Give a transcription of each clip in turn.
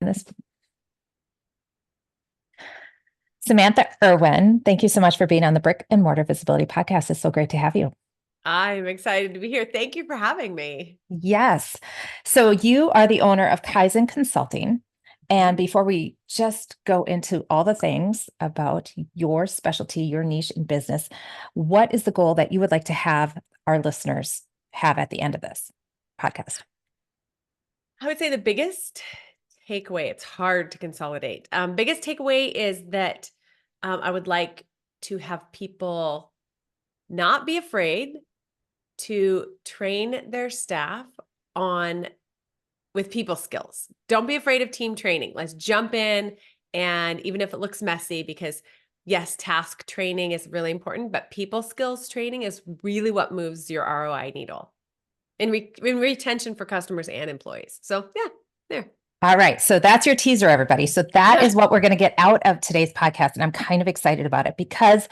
this. Samantha Irwin, thank you so much for being on the Brick and Mortar Visibility Podcast. It's so great to have you. I'm excited to be here. Thank you for having me. Yes. So you are the owner of Kaizen Consulting. And before we just go into all the things about your specialty, your niche in business, what is the goal that you would like to have our listeners have at the end of this podcast? I would say the biggest takeaway, it's hard to consolidate. Biggest takeaway is that I would like to have people not be afraid to train their staff on with people skills. Don't be afraid of team training. Let's jump in. And even if it looks messy, because yes, task training is really important, but people skills training is really what moves your ROI needle in retention for customers and employees. So yeah, there. All right. So that's your teaser, everybody. So that is what we're going to get out of today's podcast. And I'm kind of excited about it because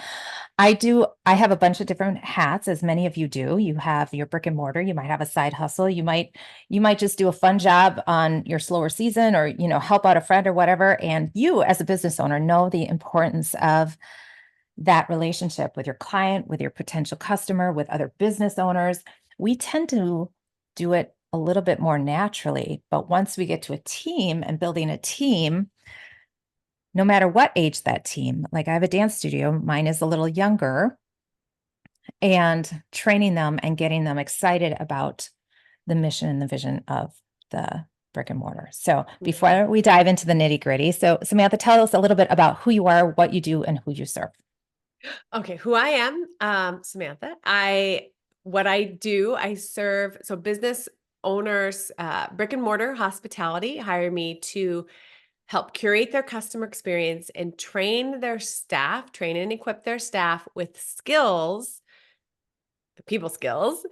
I have a bunch of different hats, as many of you do. You have your brick and mortar, you might have a side hustle, you might just do a fun job on your slower season or, help out a friend or whatever. And you as a business owner know the importance of that relationship with your client, with your potential customer, with other business owners. We tend to do it a little bit more naturally, but once we get to a team and building a team, no matter what age that team, like I have a dance studio, mine is a little younger, and training them and getting them excited about the mission and the vision of the brick and mortar. So before we dive into the nitty gritty, so Samantha, tell us a little bit about who you are, what you do, and who you serve. Okay, who I am, Samantha. What I do, I serve business owners, brick and mortar hospitality hire me to help curate their customer experience and train train and equip their staff with skills, the people skills,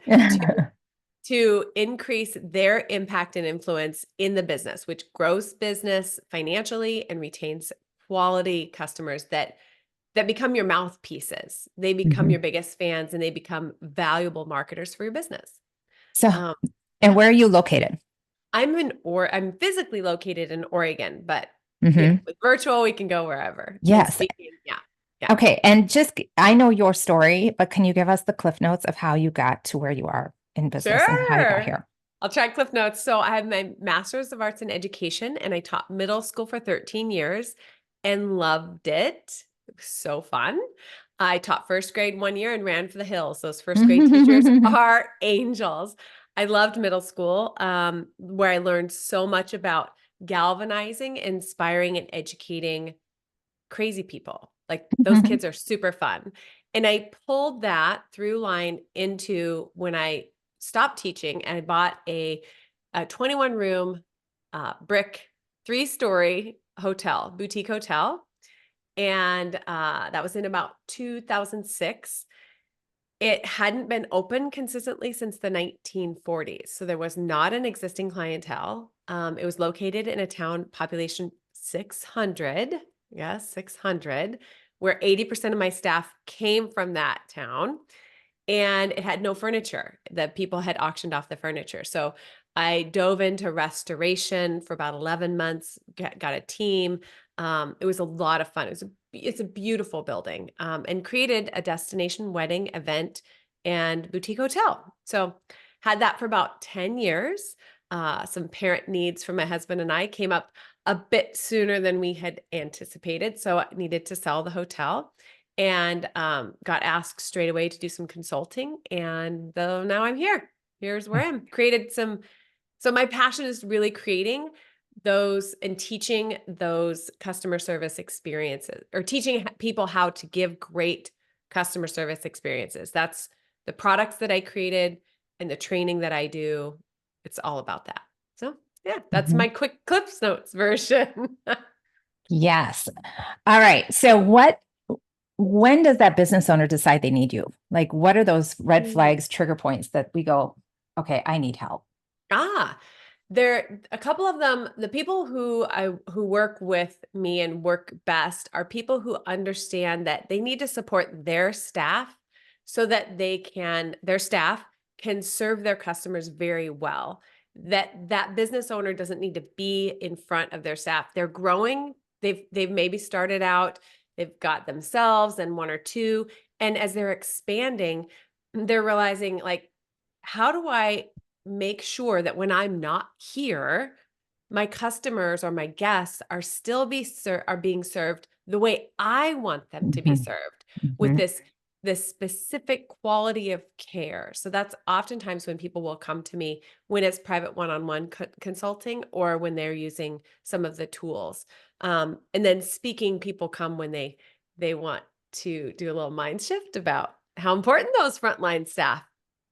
to increase their impact and influence in the business, which grows business financially and retains quality customers that become your mouthpieces. They become your biggest fans and they become valuable marketers for your business. So, Um, and yeah. where are you located? I'm physically located in Oregon, but Mm-hmm. with virtual, we can go wherever. And Yes. speaking, yeah. Okay. And I know your story, but can you give us the cliff notes of how you got to where you are in business and how you got Sure. here? I'll try Cliff Notes. So I have my Master's of Arts in Education, and I taught middle school for 13 years and loved it. It was so fun. I taught first grade 1 year and ran for the hills. Those first grade teachers are angels. I loved middle school, where I learned so much about galvanizing, inspiring, and educating crazy people. Like those kids are super fun. And I pulled that through line into when I stopped teaching and I bought a 21 room brick 3-story hotel, boutique hotel. And that was in about 2006. It hadn't been open consistently since the 1940s. So there was not an existing clientele. It was located in a town population 600. Yes, 600, where 80% of my staff came from that town. And it had no furniture. The people had auctioned off the furniture. So I dove into restoration for about 11 months, got a team. It was a lot of fun. It's a beautiful building, and created a destination wedding event and boutique hotel. So had that for about 10 years. Some parent needs from my husband and I came up a bit sooner than we had anticipated. So I needed to sell the hotel and got asked straight away to do some consulting. And now I'm here. Here's where I am. So my passion is really creating those and teaching those customer service experiences, or teaching people how to give great customer service experiences. That's the products that I created and the training that I do. It's all about that. So yeah, that's my quick Clips Notes version. Yes. All right. So when does that business owner decide they need you? Like, what are those red flags, trigger points that we go, okay, I need help? Ah, there a couple of them. The people who work with me and work best are people who understand that they need to support their staff so that their staff can serve their customers very well. that business owner doesn't need to be in front of their staff. They're growing. They've maybe started out, they've got themselves and one or two. And as they're expanding, they're realizing, like, how do I make sure that when I'm not here, my customers or my guests are still are being served the way I want them to be Mhm. served, with Mhm. this specific quality of care. So that's oftentimes when people will come to me when it's private one-on-one consulting, or when they're using some of the tools. And then speaking, people come when they want to do a little mind shift about how important those frontline staff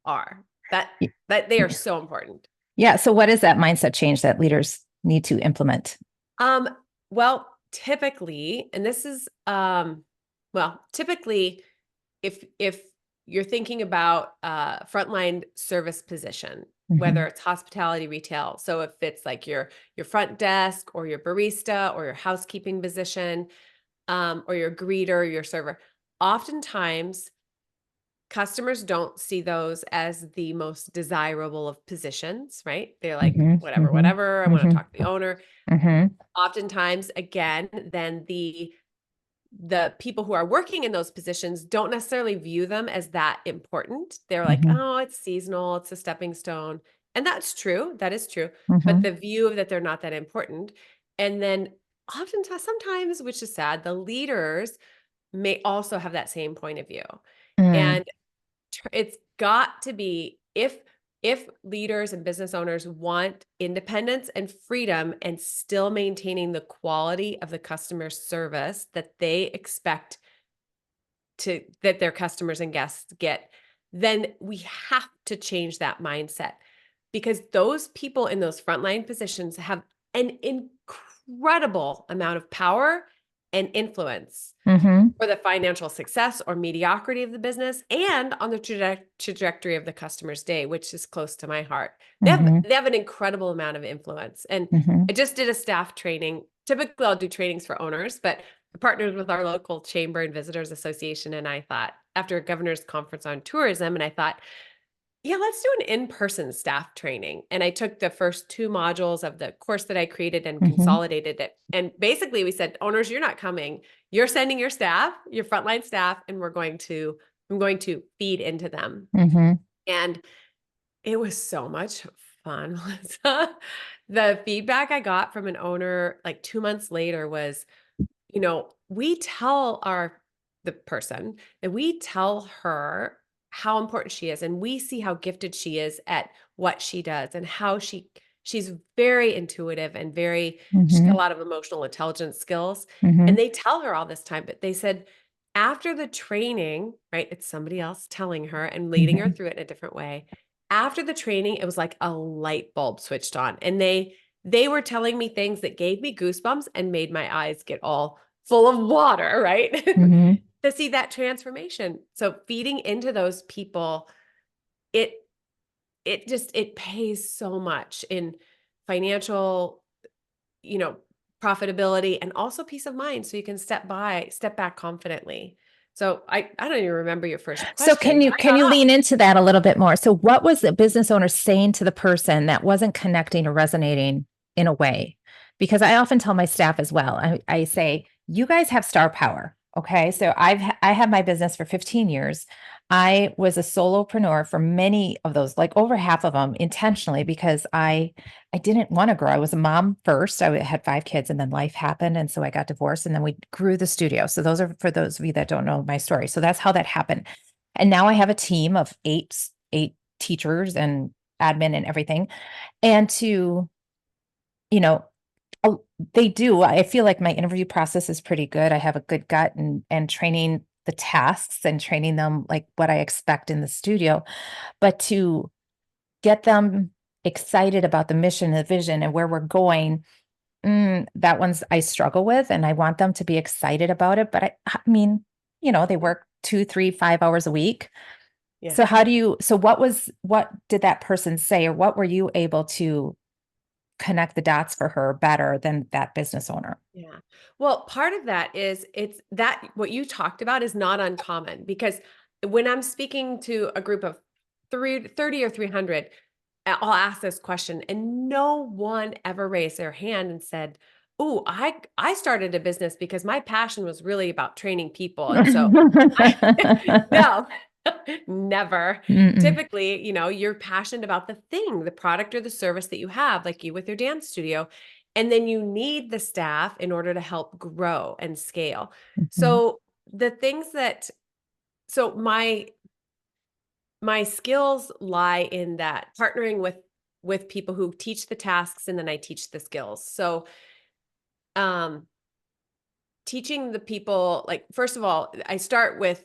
are. That Y- that they are Yeah. so important. Yeah. So what is that mindset change that leaders need to implement? Um, well, typically, and this is typically, if you're thinking about frontline service position, whether Mhm. it's hospitality, retail, so if it's like your front desk or your barista or your housekeeping position, or your greeter, your server, oftentimes customers don't see those as the most desirable of positions, right? They're like, Mhm. whatever, Mhm. whatever. I want to Mhm. talk to the owner. Mhm. Oftentimes, again, then the people who are working in those positions don't necessarily view them as that important. They're like, Mhm. oh, it's seasonal, it's a stepping stone. And that's true. That is true. But Mhm. the view of that they're not that important. And then oftentimes, sometimes, which is sad, the leaders may also have that same point of view. Mm. And it's got to be, if leaders and business owners want independence and freedom and still maintaining the quality of the customer service that they expect that their customers and guests get, then we have to change that mindset, because those people in those frontline positions have an incredible amount of power and influence Mhm. for the financial success or mediocrity of the business, and on the trajectory of the customer's day, which is close to my heart. Mhm. They have an incredible amount of influence. And Mhm. I just did a staff training. Typically, I'll do trainings for owners, but I partnered with our local chamber and visitors association. And I thought, after a governor's conference on tourism, and I thought, yeah, let's do an in-person staff training. And I took the first two modules of the course that I created and Mhm. consolidated it. And basically we said, owners, you're not coming. You're sending your staff, your frontline staff, and I'm going to feed into them. Mhm. And it was so much fun, Melissa. The feedback I got from an owner like 2 months later was, we tell the person, and we tell her how important she is, and we see how gifted she is at what she does, and how she's very intuitive and she's got a Mhm. lot of emotional intelligence skills. And Mhm. they tell her all this time, but they said after the training, right, it's somebody else telling her and leading her Mhm. through it in a different way. After the training, it was like a light bulb switched on, and they were telling me things that gave me goosebumps and made my eyes get all full of water, right? Mhm. To see that transformation. So feeding into those people, it it pays so much in financial, you know, profitability, and also peace of mind, so you can step back confidently. So I don't even remember your first So question, but I can got you off. lean into that a little bit more? So what was the business owner saying to the person that wasn't connecting or resonating in a way? Because I often tell my staff as well. I say, you guys have star power. Okay. So I have my business for 15 years. I was a solopreneur for many of those, like over half of them intentionally, because I didn't want to grow. I was a mom first. I had 5 kids and then life happened. And so I got divorced and then we grew the studio. So those are for those of you that don't know my story. So that's how that happened. And now I have a team of eight teachers and admin and everything. And you know, they do. I feel like my interview process is pretty good. I have a good gut and training the tasks and training them like what I expect in the studio. But to get them excited about the mission, the vision, and where we're going, that one's I struggle with, and I want them to be excited about it. But I mean, they work 2, 3, 5 hours a week. Yeah. So what did that person say, or what were you able to connect the dots for her better than that business owner? Yeah. Well, part of that is it's that what you talked about is not uncommon, because when I'm speaking to a group of 30 or 300, I'll ask this question, and no one ever raised their hand and said, "Oh, I started a business because my passion was really about training people." And so no, never. Mm-mm. Typically, you're passionate about the thing, the product or the service that you have, like you with your dance studio. And then you need the staff in order to help grow and scale. Mhm. So the things that, so my skills lie in that partnering with people who teach the tasks and then I teach the skills. So um teaching the people, like, first of all, I start with,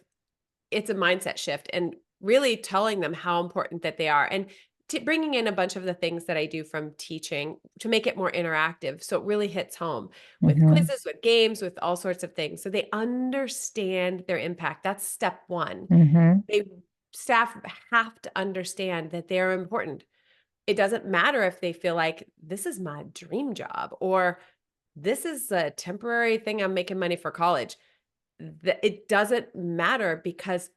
it's a mindset shift and really telling them how important that they are, and bringing in a bunch of the things that I do from teaching to make it more interactive, so it really hits home with Mhm. quizzes, with games, with all sorts of things, so they understand their impact. That's step one. Mhm. They Staff have to understand that they're important. It doesn't matter if they feel like this is my dream job or this is a temporary thing I'm making money for college. It doesn't matter, because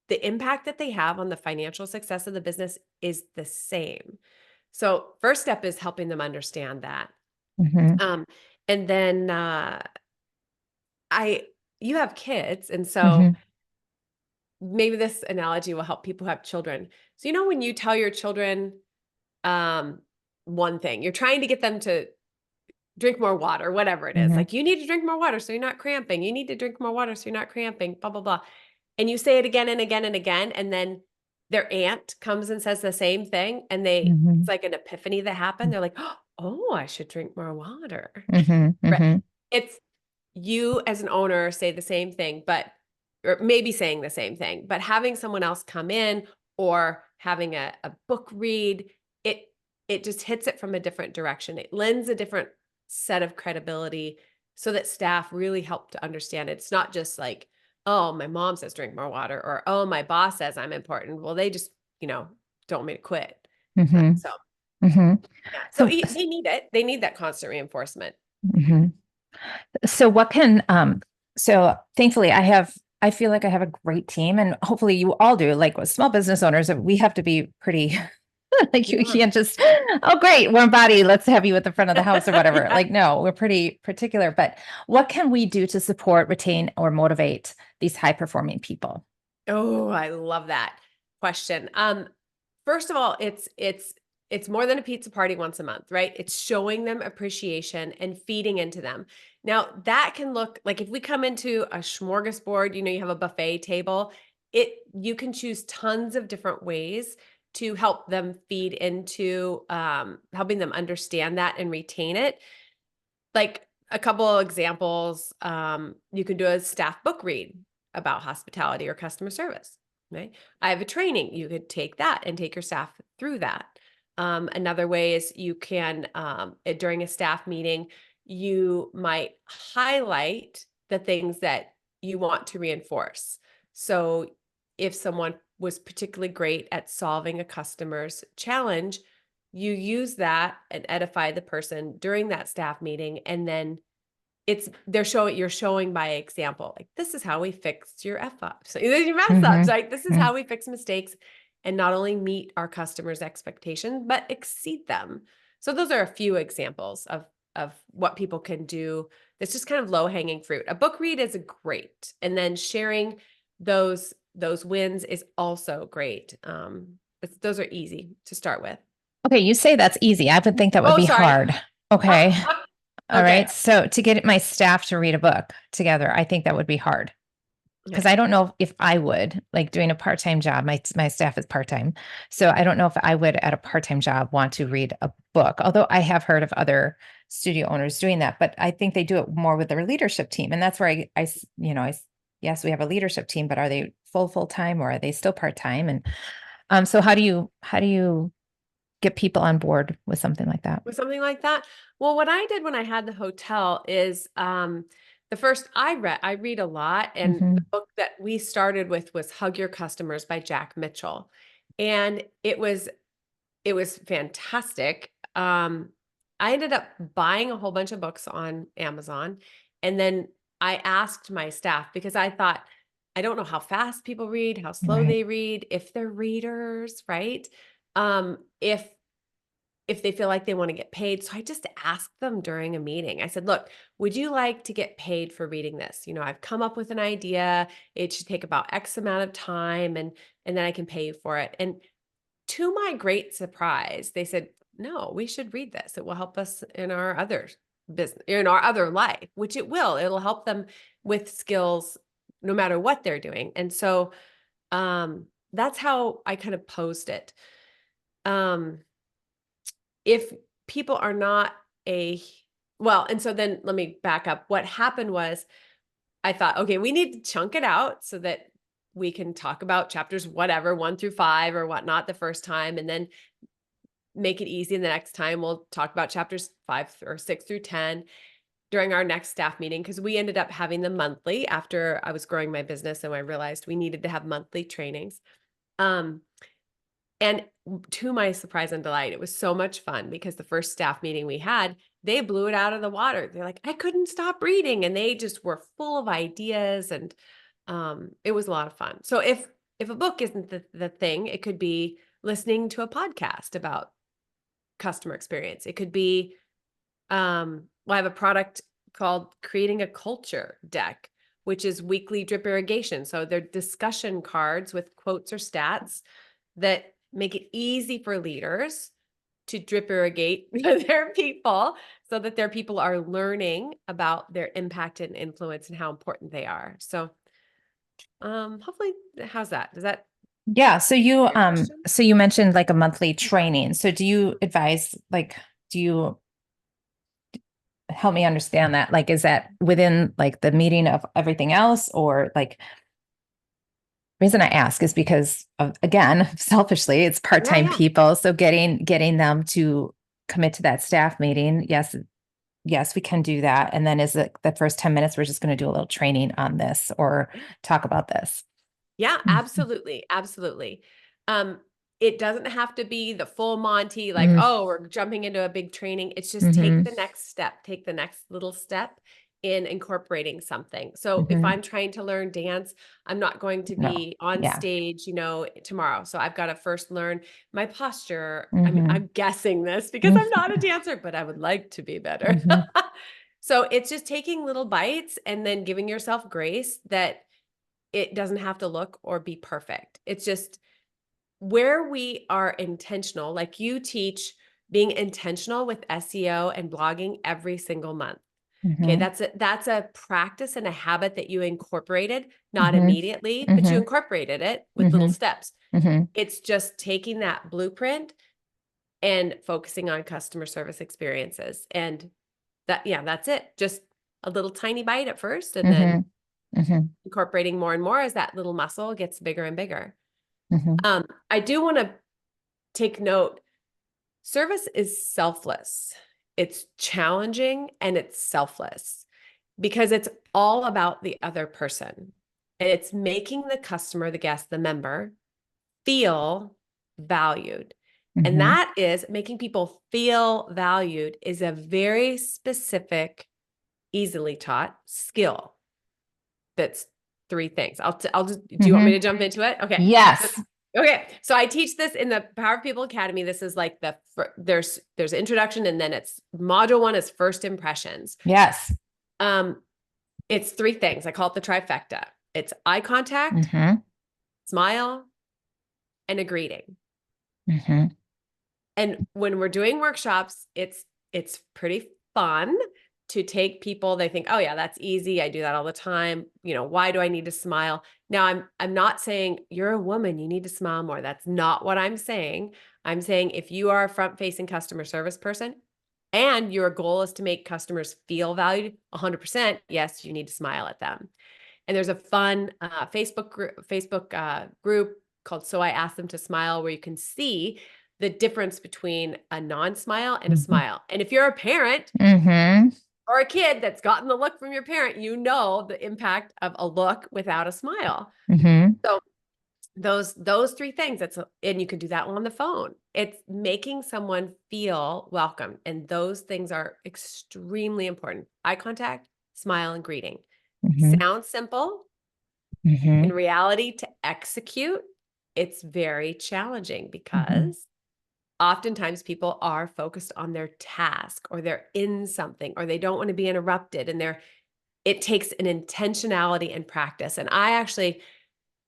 the impact that they have on the financial success of the business is the same. So, first step is helping them understand that. Mhm. Um, and then I, you have kids, and so Mhm. maybe this analogy will help people who have children. So, when you tell your children um, one thing, you're trying to get them to drink more water, whatever it is. Mhm. Like, you need to drink more water so you're not cramping. You need to drink more water so you're not cramping, blah, blah, blah. And you say it again and again and again. And then their aunt comes and says the same thing. And it's Mhm. like an epiphany that happened. They're like, oh, I should drink more water. Mhm. Right. Mhm. It's you as an owner say the same thing, or maybe saying the same thing, but having someone else come in or having a book read, it it just hits it from a different direction. It lends a different set of credibility so that staff really help to understand it. It's not just like, oh, my mom says drink more water, or oh, my boss says I'm important. Well, they just, don't want me to quit. Mhm. So Mhm. yeah. So So, they need it. They need that constant reinforcement. mhm. So what can so thankfully I feel like I have a great team, and hopefully you all do. Like with small business owners, we have to be pretty like you Yeah. can't just, oh great, warm body, let's have you at the front of the house or whatever. Yeah. Like no, we're pretty particular. But what can we do to support, retain, or motivate these high performing people? Oh, I love that question. First of all, it's more than a pizza party once a month, right? It's showing them appreciation and feeding into them. Now, that can look like, if we come into a smorgasbord, you have a buffet table, you can choose tons of different ways to help them feed into helping them understand that and retain it. Like, a couple of examples, you can do a staff book read about hospitality or customer service, right? I have a training. You could take that and take your staff through that. Another way is you can, during a staff meeting, you might highlight the things that you want to reinforce. So if someone was particularly great at solving a customer's challenge, you use that and edify the person during that staff meeting, and then you're showing by example, like, this is how we fixed your f ups, your mess ups, Mhm. like, this is how we fix mistakes and not only meet our customers expectations but exceed them. So those are a few examples of what people can do. That's just kind of low hanging fruit. A book read is great, and then sharing those wins is also great. Those are easy to start with. Okay, you say that's easy. I would think that would Oh, be sorry. hard. Okay. All Okay. right. So to get my staff to read a book together, I think that would be hard because Okay. I don't know if I would, like doing a part-time job. My staff is part-time. So I don't know if I would at a part-time job want to read a book, although I have heard of other studio owners doing that, but I think they do it more with their leadership team. And that's where yes, we have a leadership team, but are they full-time or are they still part-time? And so how do you get people on board with something like that? With something like that? Well, what I did when I had the hotel is, the first I read a lot, and the Hmm. book that we started with was Hug Your Customers by Jack Mitchell. And it was fantastic. I ended up buying a whole bunch of books on Amazon, and then I asked my staff, because I thought, I don't know how fast people read, how slow Right. they read, if they're readers, right? If if they feel like they want to get paid. So I just asked them during a meeting. I said, look, would you like to get paid for reading this? I've come up with an idea. It should take about X amount of time, and then I can pay you for it. And to my great surprise, they said, no, we should read this. It will help us in our other business, in our other life, which it will. It'll help them with skills no matter what they're doing. And so that's how I kind of posed it. If people are not and so then let me back up. What happened was I thought, okay, we need to chunk it out so that we can talk about chapters, whatever, 1 through 5 or whatnot the first time, and then make it easy. And the next time we'll talk about chapters 5 or 6 through 10 during our next staff meeting. Because we ended up having them monthly after I was growing my business and I realized we needed to have monthly trainings. And to my surprise and delight, it was so much fun because the first staff meeting we had, they blew it out of the water. They're like, I couldn't stop reading. And they just were full of ideas. And it was a lot of fun. So if a book isn't the thing, it could be listening to a podcast about customer experience. It could be, I have a product called Creating a Culture Deck, which is weekly drip irrigation. So they're discussion cards with quotes or stats that make it easy for leaders to drip irrigate their people so that their people are learning about their impact and influence and how important they are. So hopefully, how's that? Does that Yeah. So you, answer your question? so you mentioned like a monthly training. So do you advise, like, do you help me understand that? Like, is that within like the meeting of everything else, or like, reason I ask is because of, again, selfishly, it's Yeah, part-time yeah. people. So getting them to commit to that staff meeting. Yes, we can do that. And then is it the first 10 minutes, we're just going to do a little training on this or talk about this. Yeah, Mhm. absolutely. Absolutely. Um, it doesn't have to be the full Monty, like, Mm, oh, we're jumping into a big training. It's just take mhm, the next step, take the next little step in incorporating something. So if mhm. I'm trying to learn dance, I'm not going to No. be on Yeah. stage, tomorrow. So I've got to first learn my posture. I mean, Mhm, I'm guessing this because I'm mhm, not a dancer, but I would like to be better. mhm, So it's just taking little bites and then giving yourself grace that it doesn't have to look or be perfect. It's just where we are intentional, like you teach being intentional with SEO and blogging every single month. Okay, mhm, that's a practice and a habit that you incorporated, not mhm, immediately, but you mhm, incorporated it with little mhm, steps. mhm, It's just taking that blueprint and focusing on customer service experiences. And that's it. Just a little tiny bite at first and then mhm, mhm, incorporating more and more as that little muscle gets bigger and bigger. mhm, I do want to take note, service is selfless. It's challenging and it's selfless because it's all about the other person. And it's making the customer, the guest, the member feel valued. And mhm, that is making people feel valued is a very specific, easily taught skill. That's 3 things. I'll just, do you want me mhm. to jump into it? Okay. Yes. Okay, so I teach this in the Power of People Academy. This is like there's introduction and then it's module 1 is first impressions. Yes. Um, it's 3 things. I call it the trifecta. It's eye contact, Mhm, smile, and a greeting. mhm, And when we're doing workshops, it's pretty fun to take people, they think, oh yeah, that's easy. I do that all the time. Why do I need to smile? Now I'm not saying you're a woman, you need to smile more. That's not what I'm saying. I'm saying if you are a front-facing customer service person and your goal is to make customers feel valued 100%, yes, you need to smile at them. And there's a fun Facebook group called So I Asked Them to Smile, where you can see the difference between a non-smile and a mhm, smile. And if you're a parent mhm, or a kid that's gotten the look from your parent, you know the impact of a look without a smile. mhm, So those 3 things, and you can do that on the phone. It's making someone feel welcome. And those things are extremely important. Eye contact, smile, and greeting. mhm, Sounds simple. In mhm, reality, to execute, it's very challenging mhm, because oftentimes people are focused on their task, or they're in something, or they don't want to be interrupted. And it takes an intentionality and practice. And I actually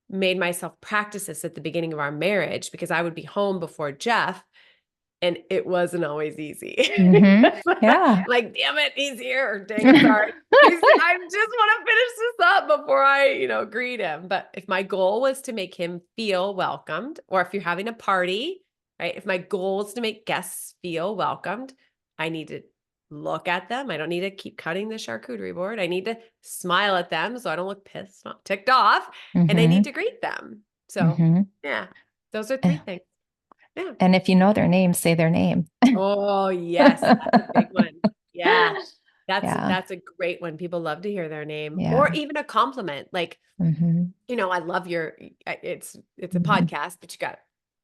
made myself practice this at the beginning of our marriage, because I would be home before Jeff, and it wasn't always easy. Yeah. Like, damn it, he's here. Or dang it, sorry. I just want to finish this up before I, greet him. But if my goal was to make him feel welcomed, or if you're having a party, right? If my goal is to make guests feel welcomed, I need to look at them. I don't need to keep cutting the charcuterie board. I need to smile at them so I don't look pissed, not ticked off, and I need to greet them. So yeah, those are 3 things. Yeah. And if you know their name, say their name. Oh, yes. That's a big one. Yeah. Yeah. That's a great one. People love to hear their name, Yeah. or even a compliment. Like, I love it's a podcast, but you got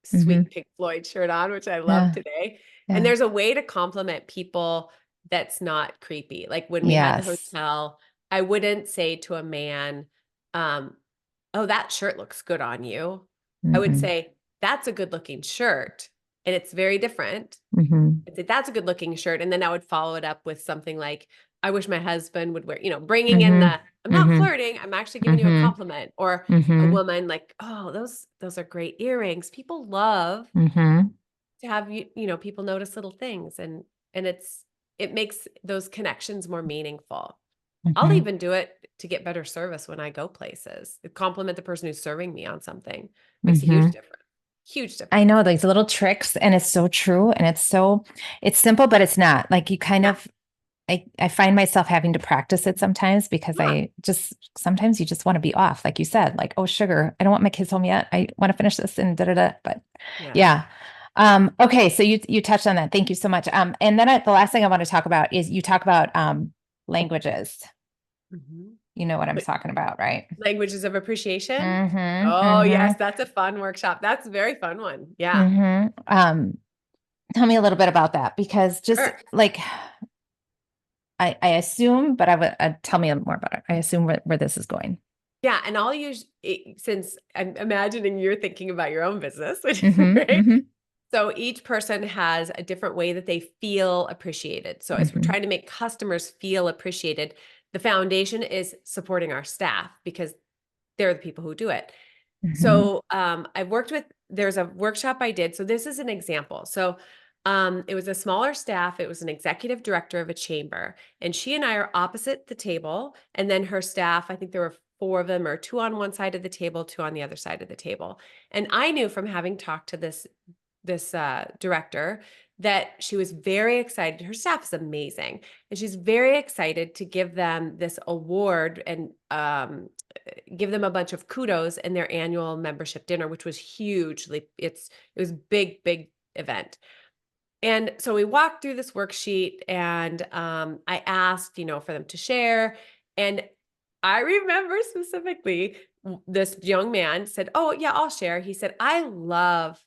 a sweet Pink Floyd shirt on, which I love today. Yeah. And there's a way to compliment people that's not creepy. Like when we had the hotel, I wouldn't say to a man, oh, that shirt looks good on you. I would say, that's a good looking shirt. And it's very different. I'd say, that's a good looking shirt. And then I would follow it up with something like, I wish my husband would wear, bringing in I'm not flirting. I'm actually giving you a compliment. Or a woman like, oh, those are great earrings. People love to have people notice little things, and it makes those connections more meaningful. I'll even do it to get better service when I go places. Compliment the person who's serving me on something. Makes a huge difference. Huge difference. I know these little tricks, and it's so true. And it's simple, but it's not. Like, you kind of, I find myself having to practice it sometimes, because sometimes you just want to be off. Like you said, like, oh, sugar, I don't want my kids home yet. I want to finish this and but yeah. Okay. So you touched on that. Thank you so much. And then the last thing I want to talk about is, you talk about, languages. You know what I'm talking about, right? Languages of appreciation. Yes, that's a fun workshop. That's a very fun one. Yeah. Tell me a little bit about that, because like, I assume, but I would tell me more about it. I assume where this is going. Yeah, and I'll use since I'm imagining you're thinking about your own business, which is great. So each person has a different way that they feel appreciated. So as we're trying to make customers feel appreciated, the foundation is supporting our staff, because they're the people who do it. So I've worked with, there's a workshop I did. So this is an example. So it was a smaller staff. It was an executive director of a chamber, and she and I are opposite the table. And then her staff, I think there were 4 of them, or 2 on one side of the table, 2 on the other side of the table. And I knew from having talked to this director that she was very excited. Her staff is amazing, and she's very excited to give them this award and give them a bunch of kudos in their annual membership dinner, which was hugely, it was big event. And so we walked through this worksheet, and I asked, for them to share. And I remember specifically, this young man said, oh yeah, I'll share. He said, I love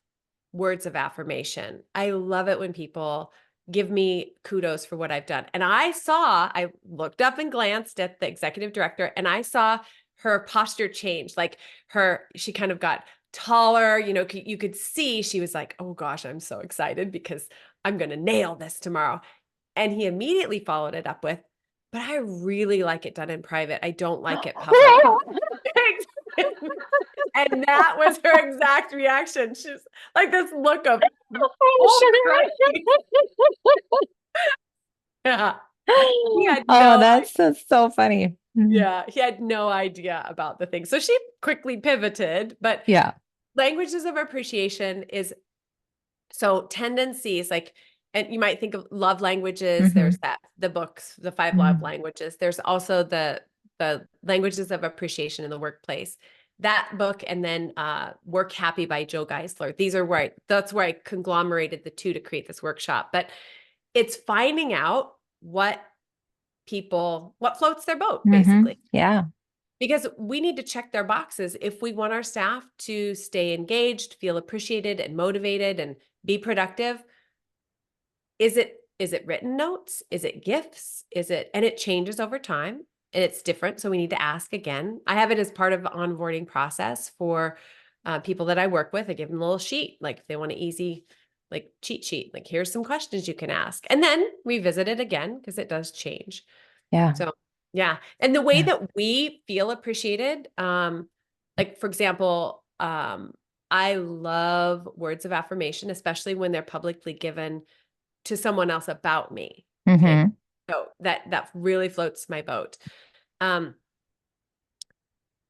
words of affirmation. I love it when people give me kudos for what I've done. And I looked up and glanced at the executive director, and I saw her posture change. Like she kind of got taller, you could see she was like, oh gosh, I'm so excited because I'm going to nail this tomorrow. And he immediately followed it up with, but I really like it done in private. I don't like it public. And that was her exact reaction. She's like this look of, yeah. That's so funny. Yeah, he had no idea about the thing. So she quickly pivoted, but languages of appreciation is so tendencies, like, and you might think of love languages. There's the books, the 5 love languages. There's also the languages of appreciation in the workplace. That book, and then Work Happy by Joe Geisler. That's where I conglomerated the 2 to create this workshop. But it's finding out what floats their boat, basically. Yeah. Because we need to check their boxes if we want our staff to stay engaged, feel appreciated and motivated and be productive. Is it written notes? Is it gifts? And it changes over time, and it's different. So we need to ask again. I have it as part of the onboarding process for people that I work with. I give them a little sheet. Like if they want an easy, like cheat sheet, like here's some questions you can ask, and then revisit it again because it does change. Yeah. So yeah. And the way Yeah. that we feel appreciated, like for example, I love words of affirmation, especially when they're publicly given to someone else about me. Okay. Mm-hmm. So that really floats my boat. Um,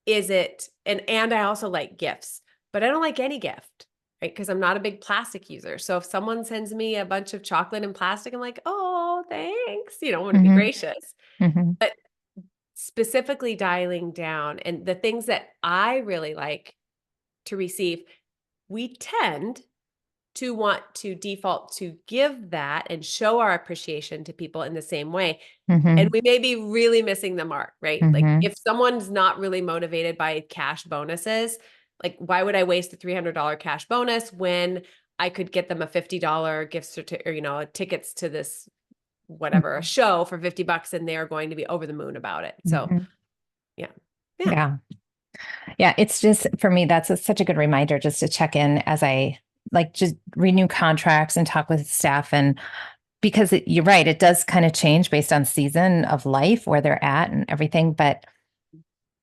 is it, and I also like gifts, but I don't like any gift, right? Because I'm not a big plastic user. So if someone sends me a bunch of chocolate and plastic, I'm like, oh, thanks. I want to be Mm-hmm. gracious. Mm-hmm. But specifically dialing down and the things that I really like to receive, we tend to want to default to give that and show our appreciation to people in the same way. And Mm-hmm. we may be really missing the mark, right? Like Mm-hmm. if someone's not really motivated by cash bonuses, like why would I waste a $300 cash bonus when I could get them a $50 gift certificate, or, tickets to this, whatever, a show for $50 and they're going to be over the moon about it. So Mm-hmm. yeah. Yeah. Yeah. Yeah. It's just for me, that's such a good reminder just to check in as I like just renew contracts and talk with staff. And because you're right, it does kind of change based on season of life, where they're at and everything. But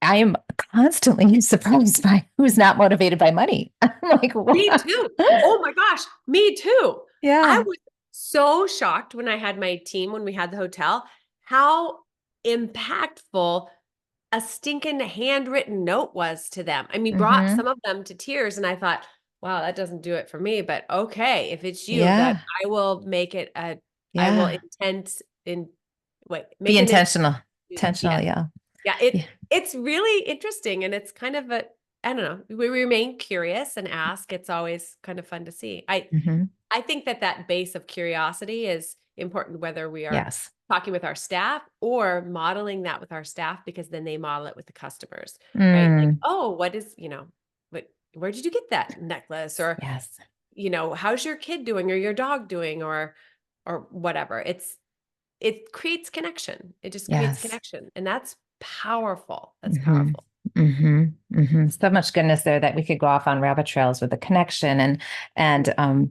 I am constantly surprised by who's not motivated by money. I'm like, Me what? too. Oh my gosh, me too. I Yeah. was so shocked when I had my team, when we had the hotel, how impactful a stinking handwritten note was to them. I mean, brought Mm-hmm. some of them to tears. And I thought, wow, that doesn't do it for me. But okay, if it's you, that Yeah. I will make it I will Yeah. Be make an intentional. yeah. Intentional. Yeah. Yeah, Yeah. it's really interesting, and it's kind of I don't know, we remain curious and ask. It's always kind of fun to see. Mm-hmm. I think that base of curiosity is important, whether we are Yes. talking with our staff or modeling that with our staff, because then they model it with the customers, right? Like, Mm. oh, where did you get that necklace? Or, Yes. how's your kid doing or your dog doing, or whatever. It creates connection. It just creates Yes. connection. And that's powerful. That's Mm-hmm. powerful. Mm-hmm. Mm-hmm. So much goodness there that we could go off on rabbit trails with the connection and uh,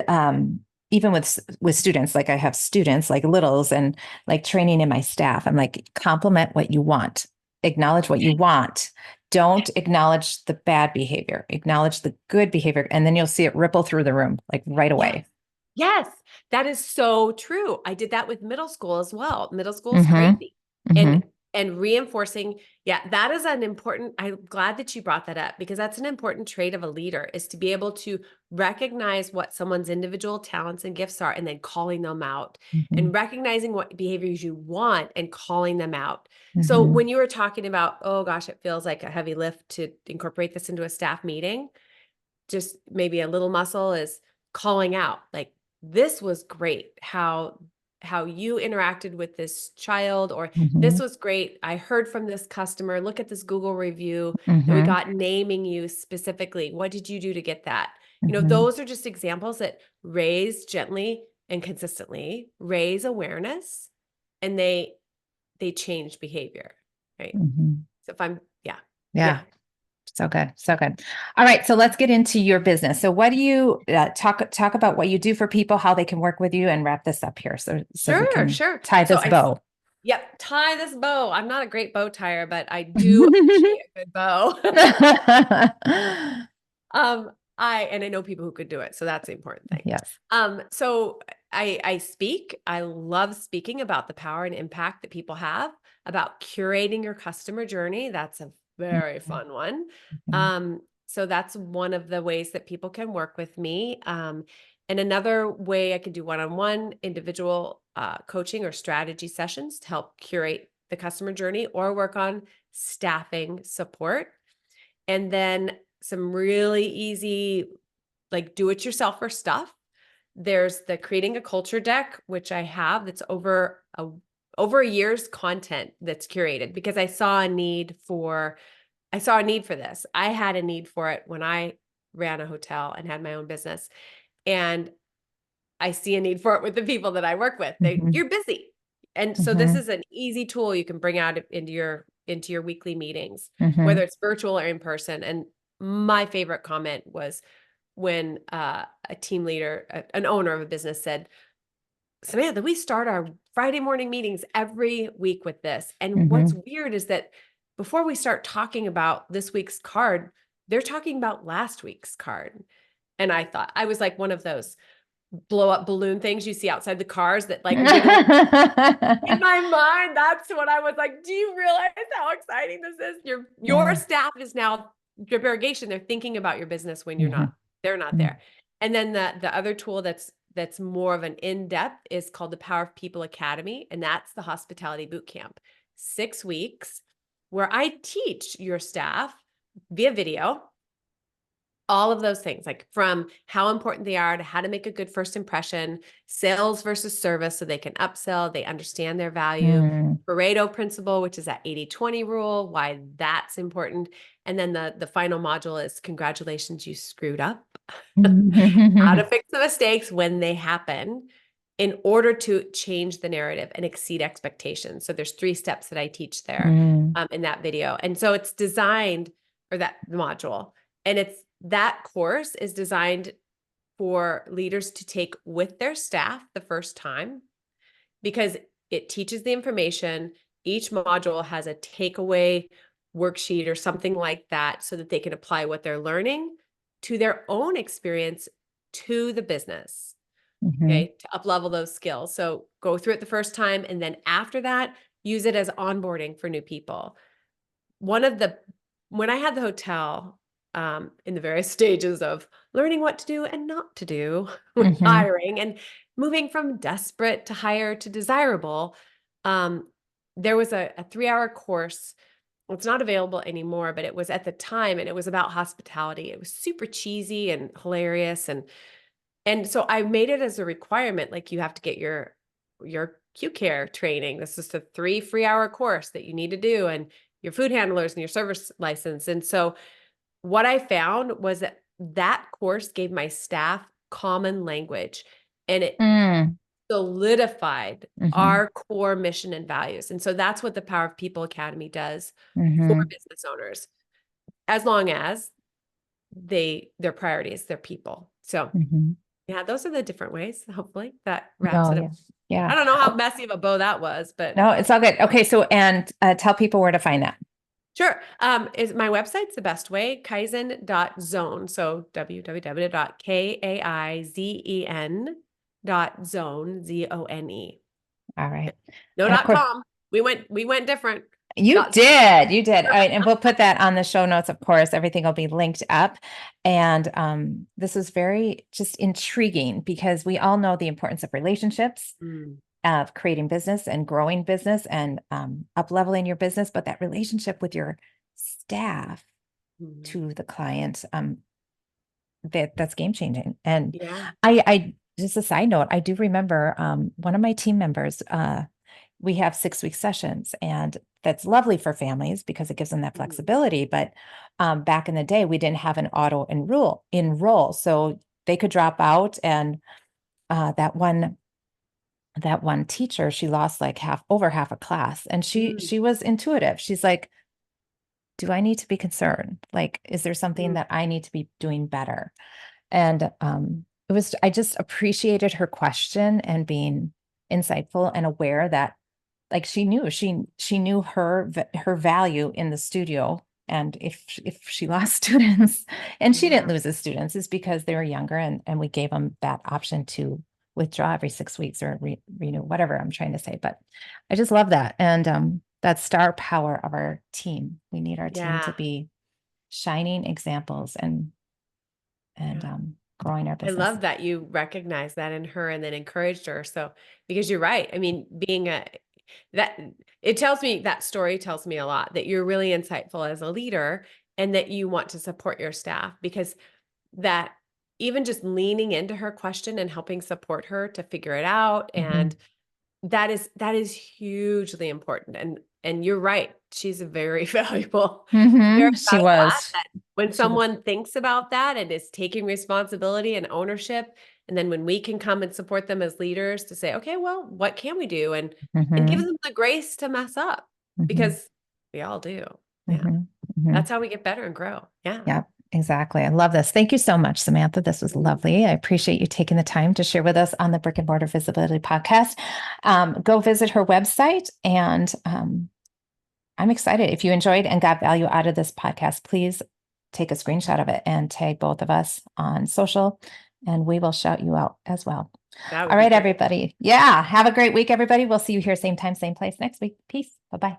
um even with students, like I have students like littles and like training in my staff. I'm like, compliment what you want, acknowledge what you Okay. want. Don't acknowledge the bad behavior, acknowledge the good behavior, and then you'll see it ripple through the room like right Yes. away. Yes. That is so true. I did that with middle school as well. Middle school is Mm-hmm. crazy. Mm-hmm. And reinforcing, yeah, that is an important, I'm glad that you brought that up, because that's an important trait of a leader, is to be able to recognize what someone's individual talents and gifts are and then calling them out, Mm-hmm. and recognizing what behaviors you want and calling them out. So Mm-hmm. when you were talking about, oh gosh, it feels like a heavy lift to incorporate this into a staff meeting, just maybe a little muscle is calling out, like, this was great how you interacted with this child, or this Mm-hmm. was great, I heard from this customer, look at this Google review that we Mm-hmm. got naming you specifically, what did you do to get that? Mm-hmm. Those are just examples that raise gently and consistently raise awareness, and they change behavior, right? Mm-hmm. So if I'm yeah. Yeah. Yeah. So good. So good. All right. So let's get into your business. So what do you talk about what you do for people, how they can work with you, and wrap this up here so we Sure, can sure. tie So this bow. yep, tie this bow. I'm not a great bow tire, but I do appreciate a good bow. And I know people who could do it, so that's the important thing. Yes. So I speak. I love speaking about the power and impact that people have, about curating your customer journey. That's a very fun one. Mhm. So that's one of the ways that people can work with me. And another way I could do one-on-one individual coaching or strategy sessions to help curate the customer journey, or work on staffing support. And then some really easy, like do-it-yourselfer stuff. There's the creating a culture deck, which I have, that's over a year's content that's curated, because I saw a need for this. I had a need for it when I ran a hotel and had my own business. And I see a need for it with the people that I work with. Mhm. You're busy. And so this Mhm. is an easy tool you can bring out into your weekly meetings, whether Mhm. it's virtual or in person. And my favorite comment was, when a team leader, an owner of a business said, Samantha, we start our Friday morning meetings every week with this. And what's weird is that before we start talking about this week's card, they're talking about last week's card. And I thought, I was like one of those blow up balloon things you see outside the cars that like wiggle. In my mind, that's what I was like, do you realize how exciting this is? Your staff is now drip irrigation. They're thinking about your business when they're not there. And then the other tool that's more of an in-depth is called the Power of People Academy. And that's the hospitality boot camp. 6 weeks where I teach your staff via video all of those things, like from how important they are to how to make a good first impression, sales versus service so they can upsell, they understand their value, Pareto principle, which is that 80-20 rule, why that's important. And then the final module is congratulations, you screwed up. How to fix the mistakes when they happen in order to change the narrative and exceed expectations. So there's 3 steps that I teach there in that video. And so it's designed, or that module, and that course is designed for leaders to take with their staff the first time because it teaches the information. Each module has a takeaway worksheet or something like that so that they can apply what they're learning to their own experience to the business. Okay, to up-level those skills. So go through it the first time, and then after that, use it as onboarding for new people. When I had the hotel, in the various stages of learning what to do and not to do with hiring and moving from desperate to hire to desirable, there was a 3-hour course. It's not available anymore, but it was at the time, and it was about hospitality. It was super cheesy and hilarious. And so I made it as a requirement, like you have to get your Q care training. This is a 3 free-hour course that you need to do, and your food handlers and your service license. And so what I found was that course gave my staff common language, and it solidified our core mission and values. And so that's what the Power of People Academy does for business owners, as long as their priority is their people. So yeah, those are the different ways. Hopefully that wraps it up. Yeah. I don't know how messy of a bow that was, but no, it's all good. Okay. So, and tell people where to find that. Sure. Is my website's the best way, kaizen.zone. So www.kaizen.zone, ZONE. All right. No .com. We went different. You did. All right. And we'll put that on the show notes, of course. Everything will be linked up. And this is very just intriguing because we all know the importance of relationships, of creating business and growing business and up-leveling your business. But that relationship with your staff to the client, that's game-changing. And I just a side note, I do remember one of my team members, we have 6-week sessions, and that's lovely for families because it gives them that flexibility. But back in the day, we didn't have an auto enroll, so they could drop out. And that one teacher, she lost like over half a class, and she was intuitive. She's like, "Do I need to be concerned? Like, is there something that I need to be doing better?" And I just appreciated her question and being insightful and aware that, like, she knew her value in the studio. And if she lost students, and she didn't lose the students, is because they were younger, and we gave them that option to withdraw every 6 weeks or renew, whatever I'm trying to say. But I just love that. And that star power of our team. We need our team to be shining examples and growing our business. I love that you recognized that in her and then encouraged her. So, because you're right. I mean, that story tells me a lot, that you're really insightful as a leader and that you want to support your staff, because that even just leaning into her question and helping support her to figure it out. And that is hugely important. And you're right. She's a very valuable. She was. When someone thinks about that and is taking responsibility and ownership, and then when we can come and support them as leaders to say, okay, well, what can we do? And give them the grace to mess up, because we all do. Yeah. That's how we get better and grow. Yeah. Yeah. Exactly. I love this. Thank you so much, Samantha. This was lovely. I appreciate you taking the time to share with us on the Brick and Mortar Visibility Podcast. Go visit her website, and I'm excited. If you enjoyed and got value out of this podcast, please take a screenshot of it and tag both of us on social, and we will shout you out as well. That would All be right, great. everybody. Yeah. Have a great week, everybody. We'll see you here same time, same place next week. Peace. Bye-bye.